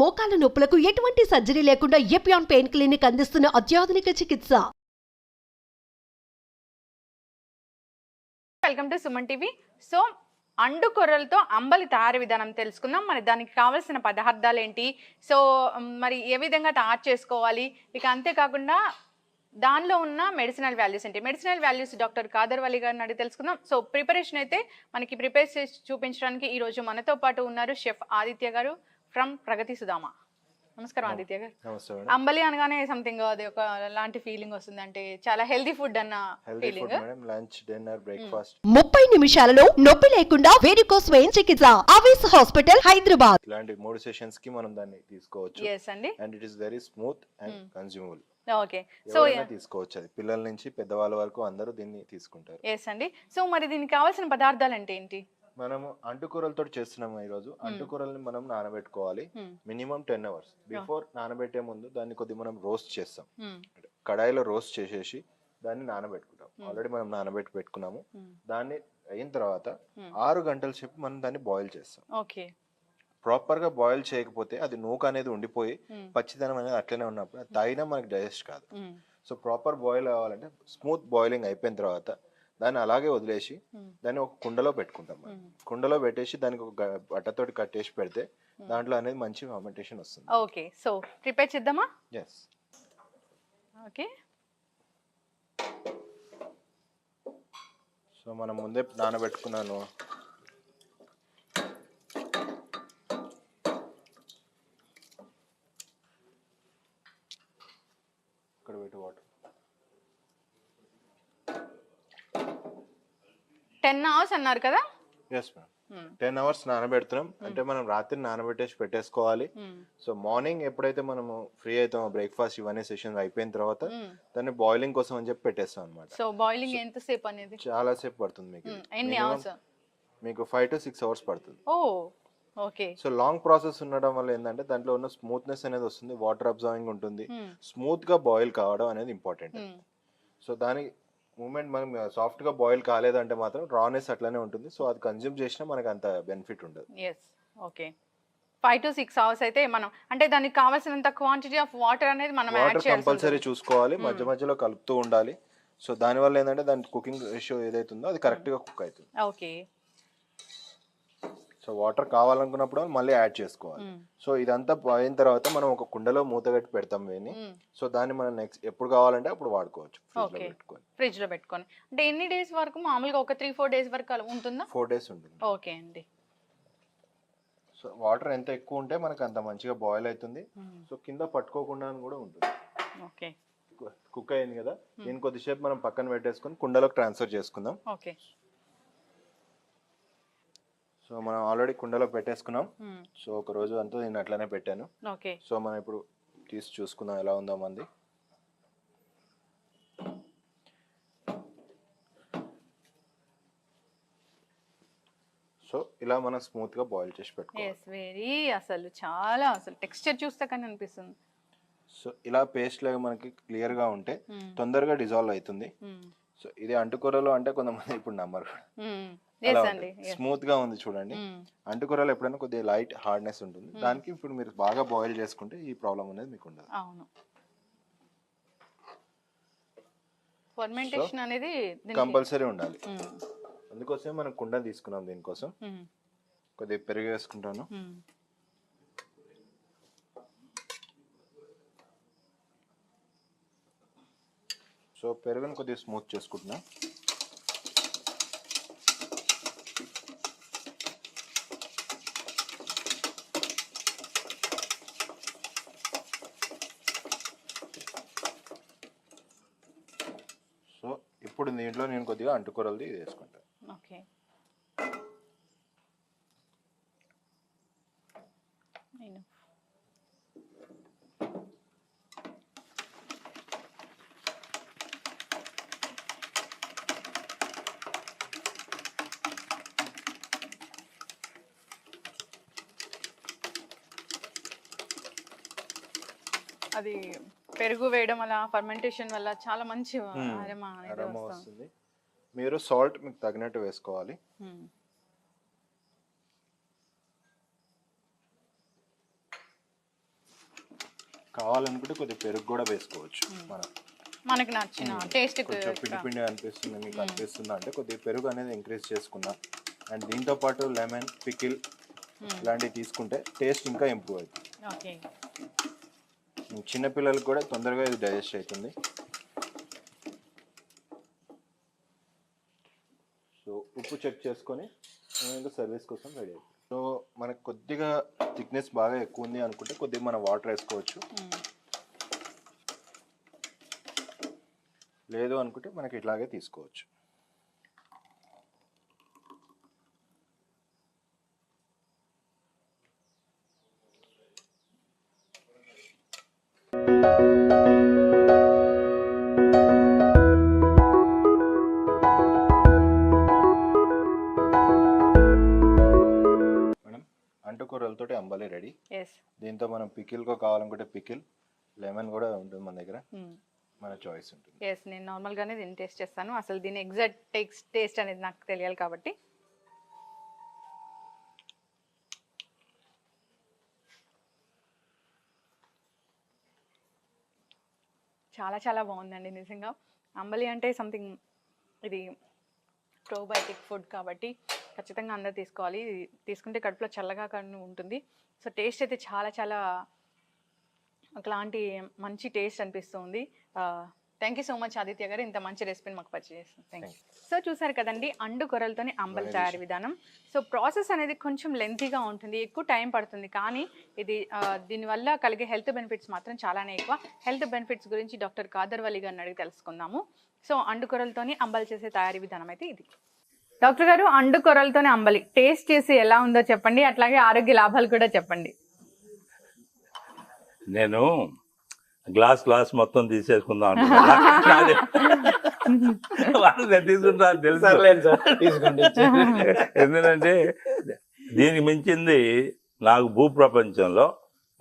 మోకాల నొప్పులకు ఎటువంటి సర్జరీ లేకుండా ఎపియాన్ పెయిన్ క్లినిక్ అందిస్తున్న అత్యాధునిక చికిత్స. Welcome to Suman TV. So and కొర్రలతో అంబలి తయారీ విధానం తెలుసుకుందాం. మరి దానికి కావాల్సిన పదార్థాలు ఏంటి, సో మరి ఏ విధంగా తయారు చేసుకోవాలి, ఇక అంతేకాకుండా దానిలో ఉన్న మెడిసినల్ వాల్యూస్ ఏంటి, మెడిసినల్ వాల్యూస్ డాక్టర్ కాదర్ వలి గారిని అడిగి తెలుసుకుందాం. సో ప్రిపరేషన్ అయితే మనకి ప్రిపేర్ చేసి చూపించడానికి ఈరోజు మనతో పాటు ఉన్నారు షెఫ్ ఆదిత్య గారు ఫ్రమ్ ప్రగతి సుధామ. నమస్కారం ఆదిత్య గారు. అంబలి అనగానే సంథింగ్ అది ఒక లాంటి ఫీలింగ్ వస్తుంది, అంటే చాలా హెల్దీ ఫుడ్ అన్న ఫీలింగ్. లంచ్, డిన్నర్, బ్రేక్ఫాస్ట్ 30 నిమిషాలలో నొప్పి లేకుండా వేడికోస్ స్వయం చికిత్స ఆవేశ హాస్పిటల్ హైదరాబాద్. ఇలాంటి 3 సెషన్స్ కి మనం దాన్ని తీసుకోవచ్చు. yes అండి, and it is very smooth and consumable. Okay, so తీసుకోవచ్చు, అది పిల్లల నుంచి పెద్దవాళ్ళ వరకు అందరూ దీన్ని తీసుకుంటారు. yes అండి. సో మరి దీనికి కావాల్సిన పదార్థాలు అంటే ఏంటి? మనము అంటుకూరలతో చేస్తున్నాము ఈ రోజు. అంటుకూరల్ని మనం నానబెట్టుకోవాలి మినిమం 10 hours. బిఫోర్ నానబెట్టే ముందు దాన్ని కొద్దిగా మనం రోస్ట్ చేస్తాం. కడాయిలో రోస్ట్ చేసేసి దాన్ని నానబెట్టుకుంటాం. ఆల్రెడీ మనం నానబెట్టి పెట్టుకున్నాము. దాన్ని అయిన తర్వాత 6 గంటల సేపు మనం దాన్ని బాయిల్ చేస్తాం. ఓకే, ప్రాపర్ గా బాయిల్ చేయకపోతే అది నూక అనేది ఉండిపోయి పచ్చిదనం అనేది అట్లనే ఉన్నప్పుడు అది తాగినా మనకి డైజెస్ట్ కాదు. సో ప్రాపర్ బాయిల్ అవ్వాలంటే స్మూత్ బాయిలింగ్ అయిపోయిన తర్వాత దాన్ని అలాగే వదిలేసి దాన్ని ఒక కుండలో పెట్టుకుంటాం. కుండలో పెట్టేసి దానికి ఒక బట్టతోటి కట్టేసి పెడితే దాంట్లో అనేది మంచి ఫర్మెంటేషన్ వస్తుంది. ఓకే, సో ప్రిపేర్ చేద్దామా? ఎస్. ఓకే, సో మనం ముందే నానబెట్టుకున్నాను. ఇక్కడ పెట్టి వాటర్ 10 hours అన్నారు కదా? ఎస్ మేడం, 10 hours నానబెడుతున్నాం. అంటే మనం రాత్రి నానబెట్టేసి పెట్టేసుకోవాలి. సో మార్నింగ్ ఎప్పుడైతే మనము ఫ్రీ అవుతామో బ్రేక్ఫాస్ట్ ఇవన్నీ సెషన్ అయిపోయిన తర్వాత దాన్ని బాయిలింగ్ కోసం అని చెప్పి పెట్టేస్తాం అనమాట. సో బాయిలింగ్ ఎంత సేపు అనేది? చాలా సేపు పడుతుంది మీకు. ఎన్ని అవర్స్? మీకు 5 to 6 hours పడుతుంది. ఓ ఓకే. సో లాంగ్ ప్రాసెస్ ఉండడం వల్ల ఏంటంటే దాంట్లో ఉన్న స్మూత్నెస్ అనేది వస్తుంది, వాటర్ అబ్జర్వింగ్ ఉంటుంది, స్మూత్ గా బాయిల్ కావడం అనేది ఇంపార్టెంట్. సో దాని మూమెంట్ మనం సాఫ్ట్ గా బాయిల్ కాలేదంటే మాత్రం రానెస్ అట్లానే ఉంటుంది. సో అది కన్జ్యూమ్ చేసినా మనకు అంత బెనిఫిట్ ఉండదు. Yes, okay. 5 to 6 hours అయితే మనం అంటే దానికి కావాల్సినంత క్వాంటిటీ ఆఫ్ వాటర్ అనేది మనం యాడ్ చేయాలి. కంపల్సరీ చూసుకోవాలి, మధ్య మధ్యలో కలుపుతూ ఉండాలి. సో దాని వల్ల ఏంటంటే దాని కుకింగ్ రేషియో ఏదైతుందో అది కరెక్ట్ గా కుక్ అవుతుంది. ఓకే. సో వాటర్ కావాలనుకున్నప్పుడు మళ్ళీ యాడ్ చేసుకోవాలి. సో ఇదంతా అయిన తర్వాత మనం ఒక కుండలో మూత కట్టి పెడతాం వేని. సో దాన్ని మనం నెక్స్ట్ ఎప్పుడు కావాలంటే అప్పుడు వాడుకోవచ్చు. ఫ్రిడ్జ్ లో పెట్టుకొని అంటే ఎన్ని డేస్ వరకు? మామూలుగా ఒక 3-4 days వరకు ఉంటుందా? 4 days ఉంటుంది. ఓకే అండి. సో వాటర్ ఎంత ఎక్కువ ఉంటే మనకు అంత మంచిగా బాయిల్ అవుతుంది. సో కింద పట్టుకోకుండా కూడా ఉంటుంది. ఓకే, కుక్ అయింది కదా, దీన్ని కొద్దిసేపు మనం పక్కన పెట్టేసుకొని కుండలోకి ట్రాన్స్ఫర్ చేసుకుందాం. ఓకే. సో మనం ఆల్రెడీ కుండలో పెట్టేసుకున్నాం. సో ఒక రోజు అంతా నేను అట్లనే పెట్టాను. ఓకే. సో మనం ఇప్పుడు తీసి చూసుకుందాం ఎలా ఉందో మంది. సో ఇలా మనం స్మూత్ గా బాయిల్ చేసి పెట్టుకోవాలి. అసలు టెక్స్చర్ చూస్తే కానీ అనిపిస్తుంది. సో ఇలా పేస్ట్ లాగా మనకి క్లియర్ గా ఉంటే తొందరగా డిజాల్వ్ అవుతుంది. సో ఇది అంటుకూరలు అంటే కొంతమంది ఇప్పుడు నమ్మరు, స్మూత్ గా ఉంది చూడండి. అంటుకూరలు ఎప్పుడైనా కొద్దిగా లైట్ హార్డ్నెస్ ఉంటుంది. దానికి ఇప్పుడు మీరు బాగా బాయిల్ చేసుకుంటే ఈ ప్రాబ్లం అనేది మీకు ఉండదు. అవును, ఫర్మెంటేషన్ అనేది కంపల్సరీ ఉండాలి. అందుకోసమే మనం కుండ తీసుకున్నాం. దీనికోసం కొద్దిగా పెరుగు వేసుకుంటాను. సో పెరుగుని కొద్దిగా స్మూత్ చేసుకుంటున్నా. సో ఇప్పుడు దీంట్లో నేను కొద్దిగా అంటుకూరలది వేసుకుంటాను. ఓకే. అది పెరుగు వేయడం వల్ల ఫర్మెంటేషన్ వల్ల చాలా మంచి అరోమా వస్తుంది. మీరు సాల్ట్ మీకు తగినట్టు వేసుకోవాలి. కావాలనుకుంటే కొద్దిగా పెరుగు కూడా వేసుకోవచ్చు మనం. మనకి నచ్చిన టేస్ట్ కొంచెం పిండి పిండి అనిపిస్తుంది మీకు అనిపిస్తుందా అంటే కొద్దిగా పెరుగు అనేది ఇంక్రీజ్ చేసుకుందాం. అండ్ దీంతో పాటు లెమన్ పికిల్ ఇలాంటివి తీసుకుంటే టేస్ట్ ఇంకా ఇంప్రూవ్ అవుతుంది. ఓకే, చిన్నపిల్లలకు కూడా తొందరగా ఇది డైజెస్ట్ అవుతుంది. సో ఉప్పు చెక్ చేసుకొని ఇంకా సర్వీస్ కోసం రెడీ అవుతుంది. సో మనకు కొద్దిగా థిక్నెస్ బాగా ఎక్కువ ఉంది అనుకుంటే కొద్దిగా మనం వాటర్ వేసుకోవచ్చు. లేదు అనుకుంటే మనకి ఇట్లాగే తీసుకోవచ్చు. మేడం అంటుకూరలతోటి అంబలి రెడీ. దీంతో మనం పికిల్గా కావాలనుకుంటే పికిల్, లెమన్ కూడా ఉంటుంది మన దగ్గర, మన చాయిస్ ఉంటుంది. నేను నార్మల్గానే దీన్ని టేస్ట్ చేస్తాను. అసలు దీని ఎగ్జాక్ట్ టేస్ట్ అనేది నాకు తెలియాలి కాబట్టి. చాలా చాలా బాగుందండి నిజంగా. అంబలి అంటే సంథింగ్, ఇది ప్రోబయోటిక్ ఫుడ్ కాబట్టి ఖచ్చితంగా అందరూ తీసుకోవాలి. తీసుకుంటే కడుపులో చల్లగా కానీ ఉంటుంది. సో టేస్ట్ అయితే చాలా చాలా ఒకలాంటి మంచి టేస్ట్ అనిపిస్తుంది. Thank you so much Aditya గారు, ఇంత మంచి రెసిపీని మాకు పరిచయం చేస్తాం. Thank you. సో చూసారు కదండి అండు కొర్రలతోని అంబలి తయారీ విధానం. సో ప్రాసెస్ అనేది కొంచెం లెంతీగా ఉంటుంది, ఎక్కువ టైం పడుతుంది. కానీ ఇది దీనివల్ల కలిగే హెల్త్ బెనిఫిట్స్ మాత్రం చాలానే ఎక్కువ. హెల్త్ బెనిఫిట్స్ గురించి డాక్టర్ కాదర్ వలి గారిని అడిగి తెలుసుకుందాము. సో అండు కొర్రలతోని అంబలి చేసే తయారీ విధానం అయితే ఇది. డాక్టర్ గారు, అండు కొర్రలతోని అంబలి టేస్ట్ చేసి ఎలా ఉందో చెప్పండి, అట్లాగే ఆరోగ్య లాభాలు కూడా చెప్పండి. నేను గ్లాస్ మొత్తం తీసేసుకుందాం తీసుకుంటా తెలుసు. ఎందుకంటే దీనికి మించింది నాకు భూప్రపంచంలో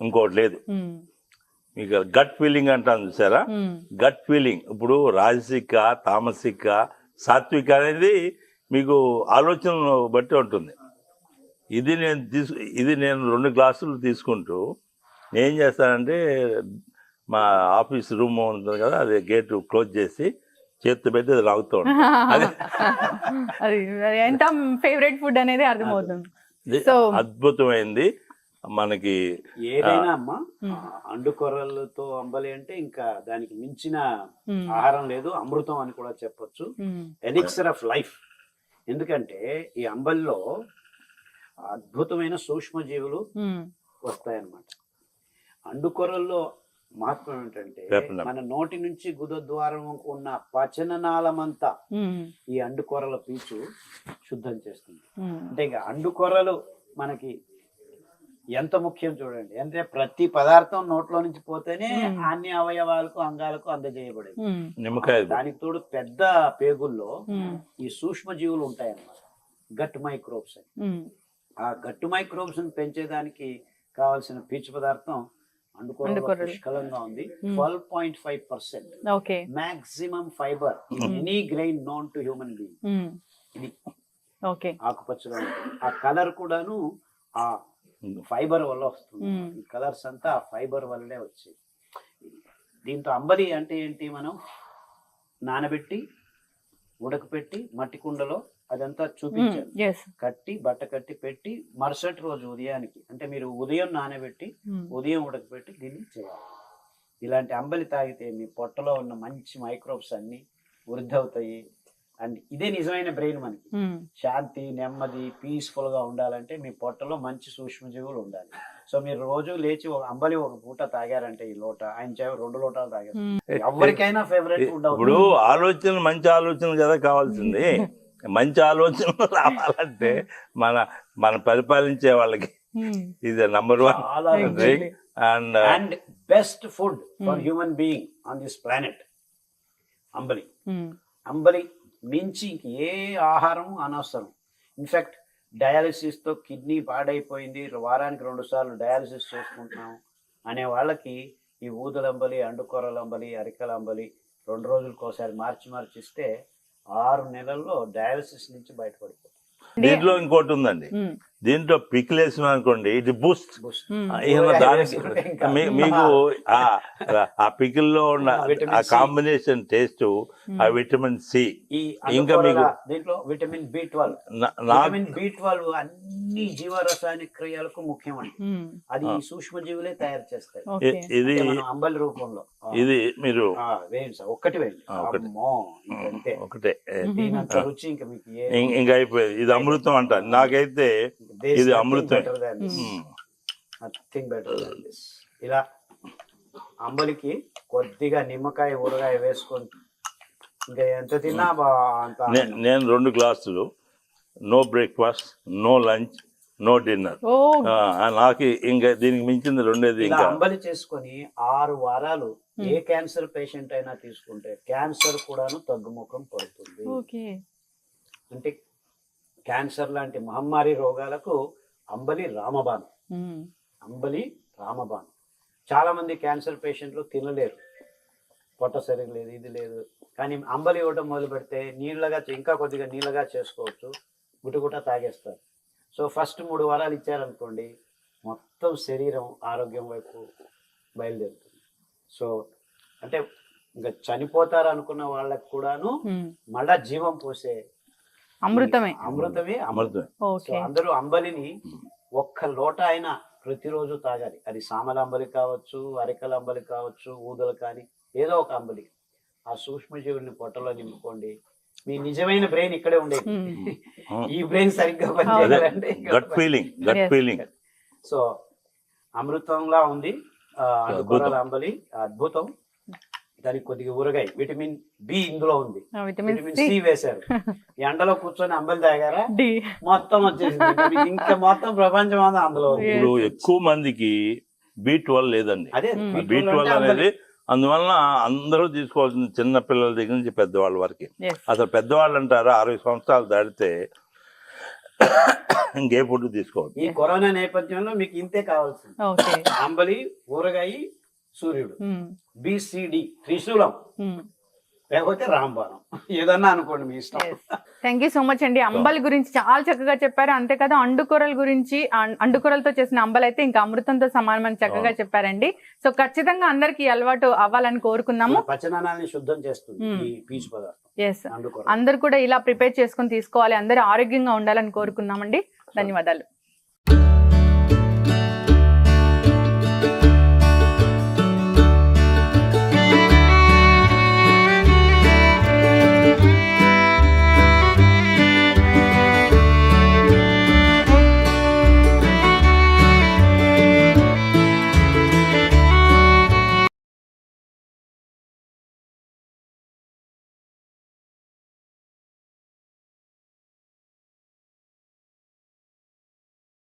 ఇంకోటి లేదు. మీకు గట్ ఫీలింగ్ అంటాను చూసారా, గట్ ఫీలింగ్. ఇప్పుడు రాజసిక, తామసిక, సాత్విక అనేది మీకు ఆలోచన బట్టి ఉంటుంది. ఇది నేను 2 గ్లాసులు తీసుకుంటూ నేను చేస్తానంటే మా ఆఫీస్ రూమ్ ఉంటుంది కదా, అది గేట్ క్లోజ్ చేసి చేత్తో పెట్టి అది లాగుతూ ఉంటాను. అది ఎంత ఫేవరెట్ ఫుడ్ అనేది అర్థమవుతుంది. అద్భుతమైంది మనకి. ఏదైనా అమ్మా అండు కొర్రలతో అంబలి అంటే ఇంకా దానికి మించిన ఆహారం లేదు, అమృతం అని కూడా చెప్పొచ్చు. Elixir of life. ఎందుకంటే ఈ అంబలిలో అద్భుతమైన సూక్ష్మజీవులు వస్తాయన్నమాట. అండు కొర్రల్లో మహత్వం ఏంటంటే మన నోటి నుంచి గుదద్వారం ఉన్న పచననాళమంతా ఈ అండు కొర్రల పీచు శుద్ధం చేస్తుంది. అంటే ఇక అండు కొర్రలు మనకి ఎంత ముఖ్యం చూడండి. అంటే ప్రతి పదార్థం నోట్లో నుంచి పోతేనే అన్ని అవయవాలకు అంగాలకు అందజేయబడేది. దానికి తోడు పెద్ద పేగుల్లో ఈ సూక్ష్మ జీవులు ఉంటాయన్నమాట, గట్ మైక్రోబ్స్ అని. ఆ గట్టు మైక్రోబ్స్ ని పెంచేదానికి కావాల్సిన పీచు పదార్థం అండుకొర్రలో పుష్కలంగా ఉంది. 12.5% maximum fibre any grain known to human being. ఇది ఆకుపచ్చగా ఉంటుంది. ఆ కలర్ కూడాను ఆ ఫైబర్ వల్ల వస్తుంది. ఈ కలర్స్ అంతా ఆ ఫైబర్ వల్లనే వచ్చేది. దీంతో అంబలి అంటే ఏంటి, మనం నానబెట్టి ఉడకపెట్టి మట్టి కుండలో అదంతా చూపించారు, కట్టి బట్ట కట్టి పెట్టి మరుసటి రోజు ఉదయానికి, అంటే మీరు ఉదయం నానబెట్టి ఉదయం ఉడకపెట్టి దీన్ని చేయాలి. ఇలాంటి అంబలి తాగితే మీ పొట్టలో ఉన్న మంచి మైక్రోబ్స్ అన్ని వృద్ధి అవుతాయి. అండ్ ఇదే నిజమైన బ్రెయిన్. మనకి శాంతి, నెమ్మది, పీస్ఫుల్ గా ఉండాలంటే మీ పొట్టలో మంచి సూక్ష్మజీవులు ఉండాలి. సో మీరు రోజు లేచి అంబలి ఒక పూట తాగారంటే, ఈ లోట ఆయన 2 లోటాలు తాగారు, ఎవరికైనా ఫేవరెట్ ఫుడ్. ఇప్పుడు ఆలోచన, మంచి ఆలోచన కదా కావాల్సింది. మంచి ఆలోచనలు రావాలంటే మన పరిపాలించే వాళ్ళకి ఇది number 1 drink and best food for human being on this planet ambali. అంబలి మించి ఏ ఆహారం అనవసరం. ఇన్ఫాక్ట్ డయాలసిస్ తో కిడ్నీ పాడైపోయింది, వారానికి 2 సార్లు డయాలసిస్ చేసుకుంటున్నాం అనే వాళ్ళకి ఈ ఊదలంబలి, అండుకొర్రల అంబలి, అరికల అంబలి 2 రోజులకోసారి మార్చి ఇస్తే 6 నెలల్లో డయాలసిస్ నుంచి బయటపడిపోతుంది. దీంట్లో ఇంకోటి ఉందండి, దీంట్లో పికిల్ వేసిన అనుకోండి ఇది బూస్ట్. Hmm. దానికి మీకు ఆ పికిల్ లో ఉన్న Vitamin ఆ C. కాంబినేషన్ టేస్ట్, ఆ విటమిన్ సి. ఈ ఇంకా మీకు దీంట్లో విటమిన్ B12, నాకు విటమిన్ B12 అన్ని జీవరసాయనిక క్రియలకు ముఖ్యమండి. అది ఈ సూక్ష్మజీవులే తయారు చేస్తాయి. ఓకే. ఇది అంటే మనం అంబలి రూపంలో ఇది మీరు వేయండి సార్, ఒక్కటి వేయండి. ఒకటి. అమ్మో, ఇంకంతే. ఒకటే దీనంత రుచి ఇంకా మీకు ఇంకా అయిపోయేది. ఇది అమృతం అంట నాకైతే. ఇది అమృతం. Nothing better than this. ఇలా అంబలికి కొద్దిగా నిమ్మకాయ ఊరగాయ వేసుకొని ఇంకా ఎంత తిన్నా అంత నేను 2 గ్లాసులు, no breakfast, no lunch, no dinner. ఓ నాకు ఇంకా దీనికి మించింది రెండేది. ఇలా ఇంకా అంబలి చేసుకొని 6 వారాలు ఏ క్యాన్సర్ పేషెంట్ అయినా తీసుకుంటే క్యాన్సర్ కూడాను తగ్గుముఖం పడుతుంది. ఓకే. అంటే క్యాన్సర్ లాంటి మహమ్మారి రోగాలకు అంబలి రామబాణం. అంబలి రామబాణం. చాలా మంది క్యాన్సర్ పేషెంట్లు తినలేరు, పొట్ట సరిగ్గా లేదు, ఇది లేదు. కానీ అంబలి ఇవ్వడం మొదలు పెడితే నీళ్ళగా ఇంకా కొద్దిగా నీళ్ళగా చేసుకోవచ్చు, గుటగుట తాగేస్తారు. సో ఫస్ట్ 3 వారాలు ఇచ్చారనుకోండి, మొత్తం శరీరం ఆరోగ్యం వైపు బయలుదేరుతుంది. సో అంటే ఇంకా చనిపోతారు అనుకున్న వాళ్ళకి కూడాను మళ్ళా జీవం పోసే అమృతమే. అమృతమే అమృతం. So okay. అందరూ అంబలిని ఒక్క లోట అయినా ప్రతిరోజు తాగాలి. అది సామల అంబలి కావచ్చు, అరికల అంబలి కావచ్చు, ఊదలు కానీ ఏదో ఒక అంబలి. ఆ సూక్ష్మజీవుల్ని పొట్టలో నింపుకోండి. మీ నిజమైన బ్రెయిన్ ఇక్కడే ఉండేది. ఈ బ్రెయిన్ సరిగ్గా పనిచేయాలంటే గట్ ఫీలింగ్. సో అమృతంలా ఉంది అండుకొరల అంబలి, అద్భుతం. దానికి కొద్దిగా ఊరగాయ, విటమిన్ బి ఇందులో ఉంది, విటమిన్ విటమిన్ సి వేశారు. ఎండలో కూర్చొని అంబలి తాగారా డి మొత్తం వచ్చేసింది. మీకు ఇంకా మొత్తం ప్రపంచం అంతా అందులో ఉంది. ఇప్పుడు ఎక్కువ మందికి B12 లేదండి. అదే B12 అనేది అందువలన అందరూ తీసుకోవాల్సింది, చిన్న పిల్లల దగ్గర నుంచి పెద్దవాళ్ళ వరకు. అసలు పెద్దవాళ్ళు అంటారా 60 సంవత్సరాలు దాటితే ఇంకే ఫుడ్ తీసుకోవాలి. ఈ కరోనా నేపథ్యంలో మీకు ఇంతే కావాల్సింది. ఓకే. అంబలి, ఊరగాయ, సూర్యుడు, బిసిడి, త్రిశూలం, లేకపోతే రాంబాణం, ఏదన్నా అనుకోండి మీ ఇష్టం. థ్యాంక్ యూ సో మచ్ అండి. అంబలి గురించి చాలా చక్కగా చెప్పారు. అంతేకాదు అండుకొరల గురించి, అండుకొరలతో చేసిన అంబలి అయితే ఇంకా అమృతంతో సమానమని చక్కగా చెప్పారండి. సో ఖచ్చితంగా అందరికి అలవాటు అవ్వాలని కోరుకున్నాము. పచనాన్ని శుద్ధం చేస్తుంది ఈ పీచు పదార్థం. ఎస్, అండుకొర అందరు కూడా ఇలా ప్రిపేర్ చేసుకుని తీసుకోవాలి. అందరూ ఆరోగ్యంగా ఉండాలని కోరుకున్నామండి. ధన్యవాదాలు.